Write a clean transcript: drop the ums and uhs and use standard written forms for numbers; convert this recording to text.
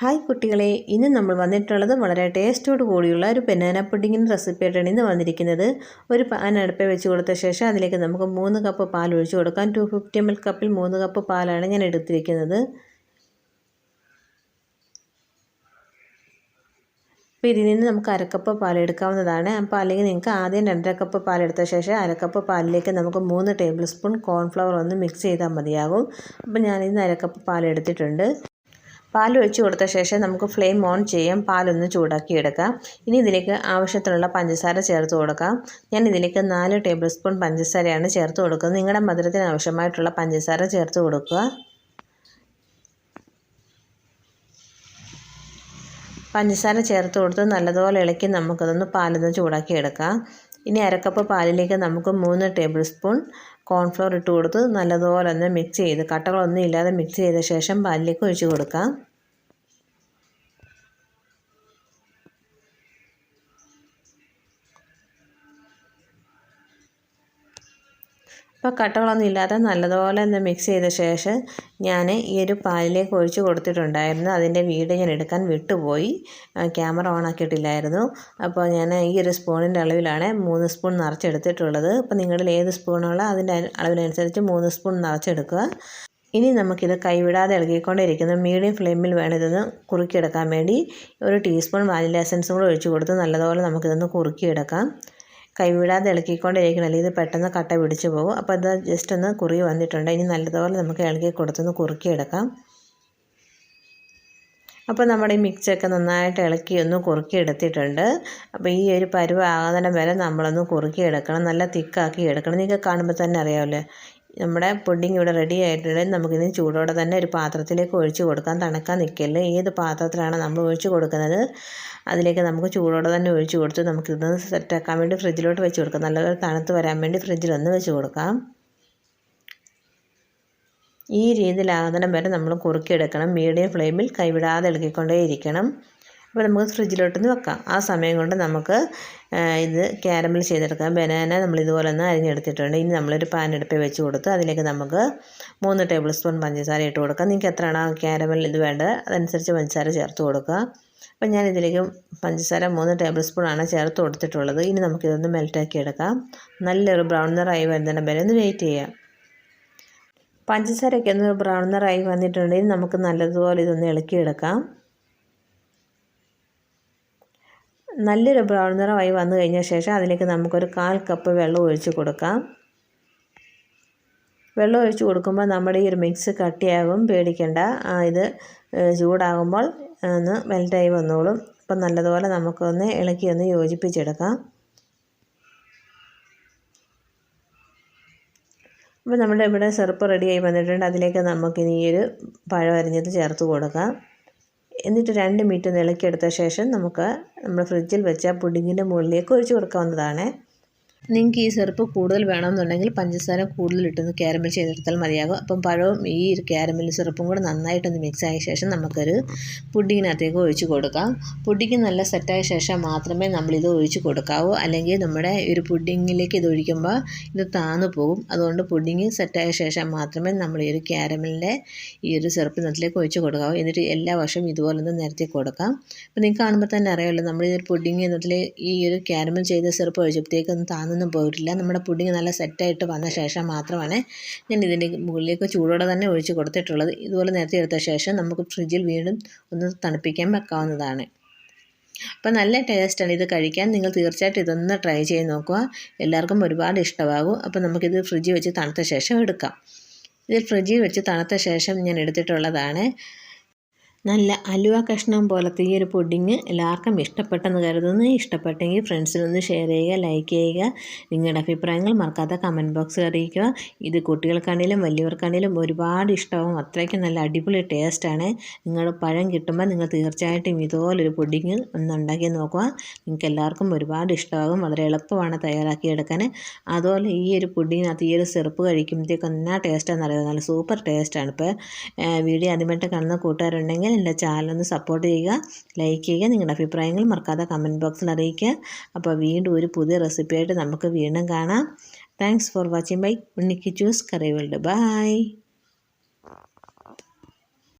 Hi കുട്ടികളെ, ഇന്ന് നമ്മൾ വന്നിട്ടുള്ളത് വളരെ ടേസ്റ്റോട് കൂടിയുള്ള ഒരു ബനാന പുഡിങ്ങിൻ്റെ റെസിപ്പിയായിട്ടാണ് ഇന്ന് വന്നിരിക്കുന്നത്. ഒരു പാൻ അടുപ്പിൽ വെച്ച് കൊടുത്ത ശേഷം അതിലേക്ക് നമുക്ക് 3 കപ്പ് പാൽ ഒഴിച്ച് കൊടുക്കാം. 250 ml കപ്പിൽ 3 കപ്പ് പാലാണ് ഞാൻ എടുത്തിരിക്കുന്നത്. അപ്പോൾ ഇതിൽ നിന്ന് നമുക്ക് അരക്കപ്പ് പാൽ എടുക്കാവുന്നതാണ്. അപ്പോൾ അല്ലെങ്കിൽ നിങ്ങൾക്ക് ആദ്യം 2.5 കപ്പ് പാലെടുത്ത ശേഷം അരക്കപ്പ് പാലിലേക്ക് നമുക്ക് 3 ടേബിൾ സ്പൂൺ കോൺഫ്ലവർ ഒന്ന് മിക്സ് ചെയ്താൽ മതിയാകും. അപ്പോൾ ഞാനിന്ന് അരക്കപ്പ് പാൽ എടുത്തിട്ടുണ്ട്. പാൽ ഒഴിച്ച് കൊടുത്ത ശേഷം നമുക്ക് ഫ്ലെയിം ഓൺ ചെയ്യാം. പാലൊന്ന് ചൂടാക്കി എടുക്കാം. ഇനി ഇതിലേക്ക് ആവശ്യത്തിനുള്ള പഞ്ചസാര ചേർത്ത് കൊടുക്കാം. ഞാൻ ഇതിലേക്ക് 4 ടേബിൾ സ്പൂൺ പഞ്ചസാരയാണ് ചേർത്ത് കൊടുക്കുന്നത്. നിങ്ങളുടെ മധുരത്തിന് ആവശ്യമായിട്ടുള്ള പഞ്ചസാര ചേർത്ത് കൊടുക്കുക. പഞ്ചസാര ചേർത്ത് കൊടുത്ത് നല്ലതുപോലെ ഇളക്കി പാലൊന്ന് ചൂടാക്കി എടുക്കാം. ഇനി അരക്കപ്പ് പാലിലേക്ക് നമുക്ക് 3 ടേബിൾ സ്പൂൺ കോൺഫ്ലവർ ഇട്ട് കൊടുത്ത് നല്ലതുപോലെ ഒന്ന് മിക്സ് ചെയ്ത് കട്ടകളൊന്നും ഇല്ലാതെ മിക്സ് ചെയ്ത ശേഷം പാലിലേക്ക് ഒഴിച്ച് കൊടുക്കാം. അപ്പോൾ കട്ടകളൊന്നും ഇല്ലാതെ നല്ലതുപോലെ ഒന്ന് മിക്സ് ചെയ്ത ശേഷം ഞാൻ ഈ ഒരു പാലിലേക്ക് ഒഴിച്ച് കൊടുത്തിട്ടുണ്ടായിരുന്നു. അതിൻ്റെ വീഡിയോ ഞാൻ എടുക്കാൻ വിട്ടുപോയി, ക്യാമറ ഓൺ ആക്കിയിട്ടില്ലായിരുന്നു. അപ്പോൾ ഞാൻ ഈ ഒരു സ്പൂണിൻ്റെ അളവിലാണ് 3 സ്പൂൺ നിറച്ചെടുത്തിട്ടുള്ളത്. അപ്പോൾ നിങ്ങളിൽ ഏത് സ്പൂണുള്ള അതിൻ്റെ അളവിനനുസരിച്ച് 3 സ്പൂൺ നിറച്ചെടുക്കുക. ഇനി നമുക്കിത് കൈവിടാതെ ഇളകിക്കൊണ്ടിരിക്കുന്നു. മീഡിയം ഫ്ലെയിമിൽ വേണം ഇതൊന്ന് കുറുക്കിയെടുക്കാൻ വേണ്ടി. ഒരു ടീസ്പൂൺ വാനില എസൻസും കൂടെ ഒഴിച്ച് കൊടുത്ത് നല്ലതുപോലെ നമുക്കിതൊന്ന് കുറുക്കിയെടുക്കാം. കൈവിടാതെ ഇളക്കിക്കൊണ്ടിരിക്കണം, അല്ലെങ്കിൽ ഇത് പെട്ടെന്ന് കട്ട പിടിച്ചു പോകും. അപ്പോൾ ഇത് ജസ്റ്റ് ഒന്ന് കുറുകി വന്നിട്ടുണ്ട്. ഇനി നല്ലതുപോലെ നമുക്ക് ഇളക്കി കൊടുത്തൊന്ന് കുറുക്കിയെടുക്കാം. അപ്പോൾ നമ്മുടെ ഈ മിക്സൊക്കെ നന്നായിട്ട് ഇളക്കി ഒന്ന് കുറുക്കിയെടുത്തിട്ടുണ്ട്. അപ്പോൾ ഈ ഒരു പരുവാകുന്നിടം വരെ നമ്മളൊന്ന് കുറുക്കിയെടുക്കണം, നല്ല തിക്കാക്കി എടുക്കണം. നിങ്ങൾക്ക് കാണുമ്പോൾ തന്നെ അറിയാമല്ലോ നമ്മുടെ പുഡിങ് ഇവിടെ റെഡി ആയിട്ടുണ്ട്. നമുക്കിതിന് ചൂടോടെ തന്നെ ഒരു പാത്രത്തിലേക്ക് ഒഴിച്ച് കൊടുക്കാം. തണുക്കാൻ നിൽക്കല്ലേ. ഏത് പാത്രത്തിലാണ് നമ്മൾ ഒഴിച്ച് കൊടുക്കുന്നത് അതിലേക്ക് നമുക്ക് ചൂടോടെ തന്നെ ഒഴിച്ച് കൊടുത്ത് നമുക്കിതൊന്ന് സെറ്റാക്കാൻ വേണ്ടി ഫ്രിഡ്ജിലോട്ട് വെച്ച് കൊടുക്കാം. നല്ലപോലെ തണുത്ത് വരാൻ വേണ്ടി ഫ്രിഡ്ജിലൊന്ന് വെച്ച് കൊടുക്കാം. ഈ രീതിയിലാകുന്നിടം വരെ നമ്മൾ കുറുക്കിയെടുക്കണം. മീഡിയം ഫ്ലെയിമിൽ കൈവിടാതെ ഇളക്കിക്കൊണ്ടേ ഇരിക്കണം. അപ്പോൾ നമുക്ക് ഫ്രിഡ്ജിലോട്ടൊന്ന് വെക്കാം. ആ സമയം കൊണ്ട് നമുക്ക് ഇത് കാരമൽ ചെയ്തെടുക്കാം. ബനാന നമ്മൾ ഇതുപോലെ ഒന്ന് അരിഞ്ഞെടുത്തിട്ടുണ്ട്. ഇനി നമ്മളൊരു പാൻ അടുപ്പിൽ വെച്ച് കൊടുത്ത് അതിലേക്ക് നമുക്ക് 3 ടേബിൾ സ്പൂൺ പഞ്ചസാര ഇട്ട് കൊടുക്കാം. നിങ്ങൾക്ക് എത്രയാണോ കാരമൽ ഇത് വേണ്ടത് അതനുസരിച്ച് പഞ്ചസാര ചേർത്ത് കൊടുക്കുക. അപ്പോൾ ഞാൻ ഇതിലേക്ക് പഞ്ചസാര 3 ടേബിൾ സ്പൂണാണ് ചേർത്ത് കൊടുത്തിട്ടുള്ളത്. ഇനി നമുക്കിതൊന്ന് മെൽറ്റാക്കി എടുക്കാം. നല്ലൊരു ബ്രൗൺ നിറമായി വരുന്നതിന് വരെ ഒന്ന് വെയിറ്റ് ചെയ്യാം. പഞ്ചസാരയൊക്കെ ഒന്ന് ബ്രൗൺ നിറമായി വന്നിട്ടുണ്ടെങ്കിൽ നമുക്ക് നല്ലതുപോലെ ഇതൊന്ന് ഇളക്കിയെടുക്കാം. നല്ലൊരു ബ്രൗൺ നിറമായി വന്നു കഴിഞ്ഞ ശേഷം അതിലേക്ക് നമുക്കൊരു 1/4 കപ്പ് വെള്ളം ഒഴിച്ച് കൊടുക്കാം. വെള്ളം ഒഴിച്ച് കൊടുക്കുമ്പോൾ നമ്മുടെ ഈ ഒരു മിക്സ് കട്ടിയാകും, പേടിക്കേണ്ട. ഇത് ചൂടാകുമ്പോൾ ഒന്ന് മെൽറ്റായി വന്നോളും. അപ്പം നല്ലതുപോലെ നമുക്കൊന്ന് ഇളക്കി ഒന്ന് യോജിപ്പിച്ചെടുക്കാം. അപ്പോൾ നമ്മുടെ ഇവിടെ സിറപ്പ് റെഡിയായി വന്നിട്ടുണ്ട്. അതിലേക്ക് നമുക്കിനി ഈ ഒരു പഴം അരിഞ്ഞത് ചേർത്ത് കൊടുക്കാം. എന്നിട്ട് 2 മിനിറ്റ് ഇളക്കിയെടുത്ത ശേഷം നമുക്ക് നമ്മുടെ ഫ്രിഡ്ജിൽ വെച്ച പുഡിങ്ങിൻ്റെ മുകളിലേക്ക് ഒഴിച്ച് കൊടുക്കാവുന്നതാണ്. നിങ്ങൾക്ക് ഈ സിറപ്പ് കൂടുതൽ വേണമെന്നുണ്ടെങ്കിൽ പഞ്ചസാര കൂടുതലിട്ടൊന്ന് കാരമൽ ചെയ്തെടുത്താൽ മതിയാകും. അപ്പം പഴവും ഈ ഒരു കാരമൽ സിറപ്പും കൂടെ നന്നായിട്ടൊന്ന് മിക്സ് ആയ ശേഷം നമുക്കൊരു പുഡിങ്ങിനകത്തേക്ക് ഒഴിച്ച് കൊടുക്കാം. പുഡിങ് നല്ല സെറ്റായ ശേഷം മാത്രമേ നമ്മളിത് ഒഴിച്ച് കൊടുക്കാവൂ, അല്ലെങ്കിൽ നമ്മുടെ ഒരു പുഡിങ്ങിലേക്ക് ഇത് ഒഴിക്കുമ്പോൾ ഇത് താന്നു പോകും. അതുകൊണ്ട് പുഡിങ് സെറ്റായ ശേഷം മാത്രമേ നമ്മൾ ഈ ഒരു കാരമലിൻ്റെ ഈ ഒരു സിറപ്പിനകത്തിലേക്ക് ഒഴിച്ച് കൊടുക്കാവൂ. എന്നിട്ട് എല്ലാ വശവും ഇതുപോലെ ഒന്ന് നിരത്തി കൊടുക്കാം. അപ്പോൾ നിങ്ങൾക്ക് കാണുമ്പോൾ തന്നെ അറിയാമല്ലോ, നമ്മൾ ഈ ഒരു പുഡിങ് എന്നതിൽ ഈ ഒരു കാരമൽ ചെയ്ത സിറപ്പ് ഒഴിച്ചപ്പോഴത്തേക്ക് ഒന്ന് താന്നൊന്നും പോയിട്ടില്ല. നമ്മുടെ പുഡിങ് നല്ല സെറ്റായിട്ട് വന്ന ശേഷം മാത്രമാണ് ഞാൻ ഇതിൻ്റെ മുകളിലേക്ക് ചൂടോടെ തന്നെ ഒഴിച്ച് കൊടുത്തിട്ടുള്ളത്. ഇതുപോലെ നിരത്തി എടുത്ത ശേഷം നമുക്ക് ഫ്രിഡ്ജിൽ വീണ്ടും ഒന്ന് തണുപ്പിക്കാൻ വെക്കാവുന്നതാണ്. അപ്പോൾ നല്ല ടേസ്റ്റാണ് ഇത് കഴിക്കാൻ. നിങ്ങൾ തീർച്ചയായിട്ടും ഇതൊന്ന് ട്രൈ ചെയ്ത് നോക്കുക. എല്ലാവർക്കും ഒരുപാട് ഇഷ്ടമാകും. അപ്പോൾ നമുക്കിത് ഫ്രിഡ്ജിൽ വെച്ച് തണുത്ത ശേഷം എടുക്കാം. ഇതിൽ ഫ്രിഡ്ജിൽ വെച്ച് തണുത്ത ശേഷം ഞാൻ എടുത്തിട്ടുള്ളതാണ്. നല്ല അലുവ കഷ്ണം പോലത്തെ ഈ ഒരു പുഡിങ് എല്ലാവർക്കും ഇഷ്ടപ്പെട്ടെന്ന് കരുതുന്നു. ഇഷ്ടപ്പെട്ടെങ്കിൽ ഫ്രണ്ട്സിനൊന്ന് ഷെയർ ചെയ്യുക, ലൈക്ക് ചെയ്യുക. നിങ്ങളുടെ അഭിപ്രായങ്ങൾ മറക്കാതെ കമൻറ്റ് ബോക്സിൽ അറിയിക്കുക. ഇത് കുട്ടികൾക്കാണെങ്കിലും വലിയവർക്കാണെങ്കിലും ഒരുപാട് ഇഷ്ടമാവും. അത്രയ്ക്ക് നല്ല അടിപൊളി ടേസ്റ്റാണ്. നിങ്ങൾ പഴം കിട്ടുമ്പോൾ നിങ്ങൾ തീർച്ചയായിട്ടും ഇതുപോലൊരു പുഡിങ് ഒന്ന് ഉണ്ടാക്കി നോക്കുക. നിങ്ങൾക്ക് എല്ലാവർക്കും ഒരുപാട് ഇഷ്ടമാകും. വളരെ എളുപ്പമാണ് തയ്യാറാക്കിയെടുക്കാൻ. അതുപോലെ ഈ ഒരു പുഡിങ്ങിനകത്ത് ഈ ഒരു സിറപ്പ് കഴിക്കുമ്പോഴത്തേക്ക് എന്നാ ടേസ്റ്റാണെന്ന് അറിയാം. നല്ല സൂപ്പർ ടേസ്റ്റാണ്. ഇപ്പോൾ വീഡിയോ ആദ്യമായിട്ട് കാണുന്ന കൂട്ടുകാരുണ്ടെങ്കിൽ എൻ്റെ ചാനലൊന്ന് സപ്പോർട്ട് ചെയ്യുക, ലൈക്ക് ചെയ്യുക. നിങ്ങളുടെ അഭിപ്രായങ്ങൾ മറക്കാതെ കമൻറ്റ് ബോക്സിൽ അറിയിക്കുക. അപ്പോൾ വീണ്ടും ഒരു പുതിയ റെസിപ്പിയായിട്ട് നമുക്ക് വീണ്ടും കാണാം. താങ്ക്സ് ഫോർ വാച്ചിങ് ബൈ ഉണ്ണിക്കിച്ചൂസ് കറി വേൾഡ്. ബൈ.